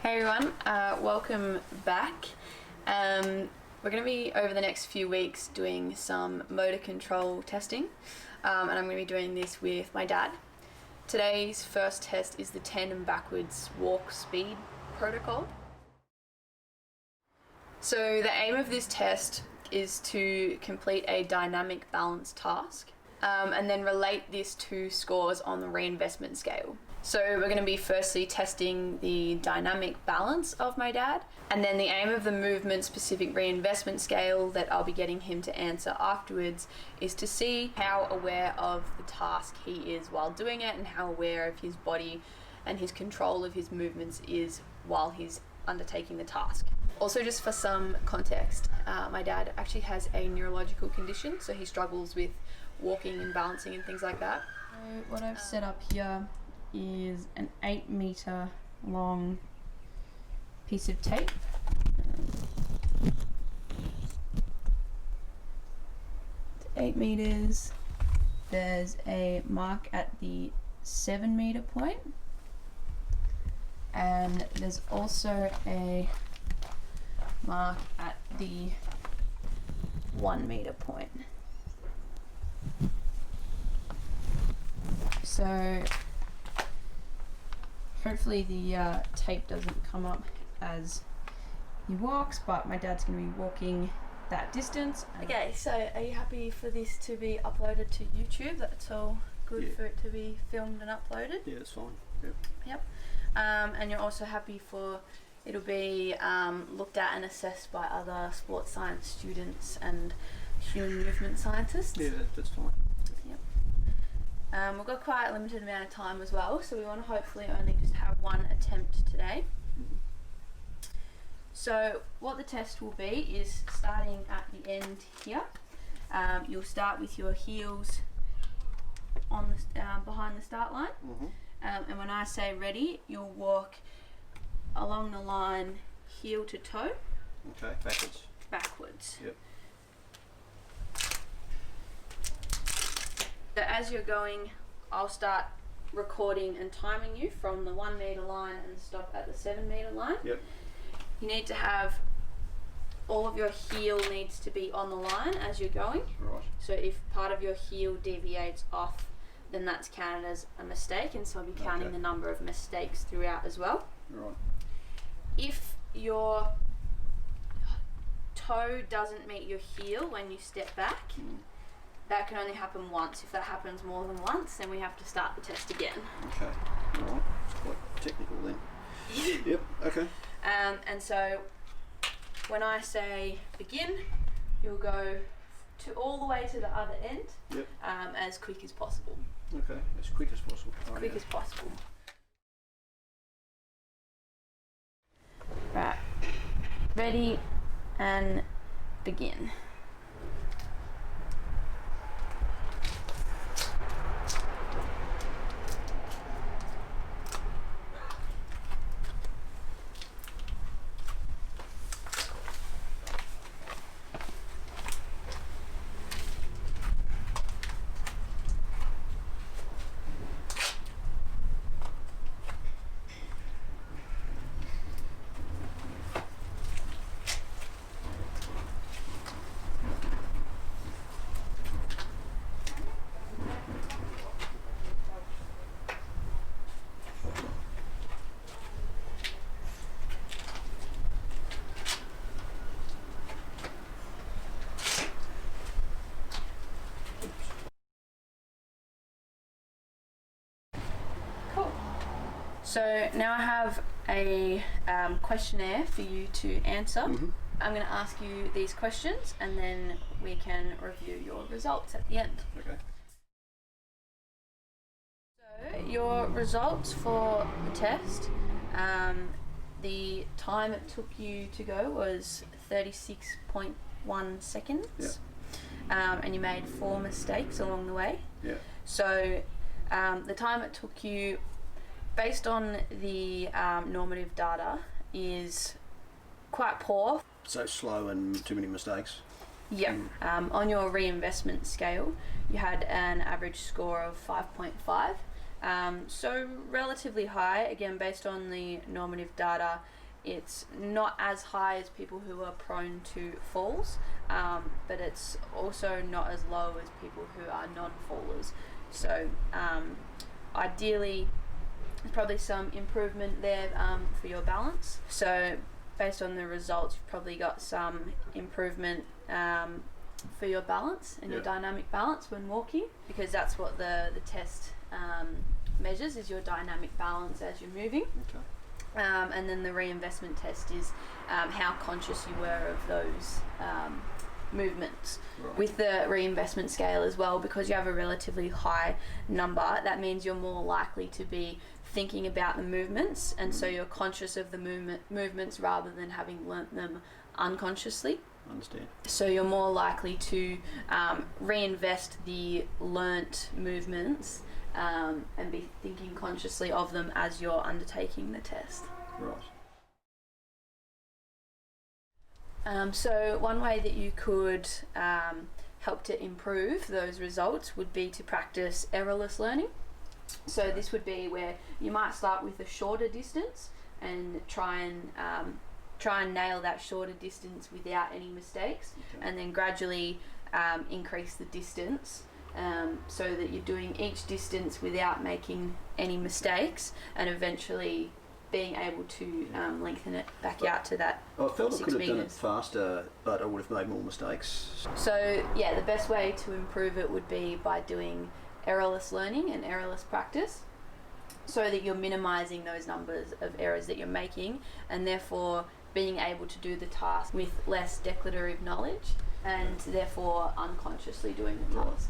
Hey everyone, welcome back. We're going to be over the next few weeks doing some motor control testing, and I'm going to be doing this with my dad. Today's first test is the Tandem backwards walk speed protocol. So the aim of this test is to complete a dynamic balance task and then relate this to scores on the reinvestment scale. So we're going to be firstly testing the dynamic balance of my dad, and then the aim of the movement specific reinvestment scale that I'll be getting him to answer afterwards is to see how aware of the task he is while doing it and how aware of his body and his control of his movements is while he's undertaking the task. Also, just for some context, my dad actually has a neurological condition, so he struggles with walking and balancing and things like that. So what I've set up here is an 8 meter long piece of tape. 8 meters. There's a mark at the 7 meter point, and there's also a mark at the 1 meter point. So hopefully the tape doesn't come up as he walks, but my dad's going to be walking that distance. Okay, so are you happy for this to be uploaded to YouTube? That's all good for it to be filmed and uploaded? Yeah, it's fine. Yep. And you're also happy for it'll be looked at and assessed by other sports science students and human movement scientists? Yeah, that's fine. Yep. We've got quite a limited amount of time as well, so we want to hopefully only just have one attempt today. Mm-hmm. So what the test will be is starting at the end here. You'll start with your heels on the, behind the start line, and when I say ready, you'll walk along the line heel to toe. Okay, backwards. Backwards. Yep. So as you're going, I'll start recording and timing you from the 1 meter line and stop at the 7 meter line. Yep. You need to have all of your heel needs to be on the line as you're going. Right. So if part of your heel deviates off, then that's counted as a mistake, and so I'll be counting the number of mistakes throughout as well. Right. If your toe doesn't meet your heel when you step back, that can only happen once. If that happens more than once, then we have to start the test again. Okay. All right. It's quite technical then. Yep. Okay. And so when I say begin, you'll go to all the way to the other end. Yep. As quick as possible. Okay. As quick as possible. Oh, Quick yeah. as possible. Right. Ready and begin. So now I have a questionnaire for you to answer. I'm going to ask you these questions and then we can review your results at the end. Okay. So your results for the test, the time it took you to go was 36.1 seconds. Yep. And you made 4 mistakes along the way. Yeah. So the time it took you, based on the normative data, is quite poor. So slow and too many mistakes. Yeah. On your reinvestment scale, you had an average score of 5.5, So relatively high, again based on the normative data. It's not as high as people who are prone to falls, but it's also not as low as people who are non-fallers. So ideally, there's probably some improvement there for your balance. So based on the results, you've probably got some improvement for your balance and your dynamic balance when walking, because that's what the test measures, is your dynamic balance as you're moving. Okay. And then the reinvestment test is how conscious you were of those movements. Right. With the reinvestment scale as well, because you have a relatively high number, that means you're more likely to be thinking about the movements, and so you're conscious of the movements rather than having learnt them unconsciously. Understand. So you're more likely to reinvest the learnt movements and be thinking consciously of them as you're undertaking the test. Right. So one way that you could help to improve those results would be to practice errorless learning. So this would be where you might start with a shorter distance and try and nail that shorter distance without any mistakes, and then gradually increase the distance so that you're doing each distance without making any mistakes, and eventually being able to lengthen it back out to that I felt I 6 could have done it meters. faster, but I would have made more mistakes. So yeah, the best way to improve it would be by doing errorless learning and errorless practice, so that you're minimizing those numbers of errors that you're making, and therefore being able to do the task with less declarative knowledge, and therefore unconsciously doing the task.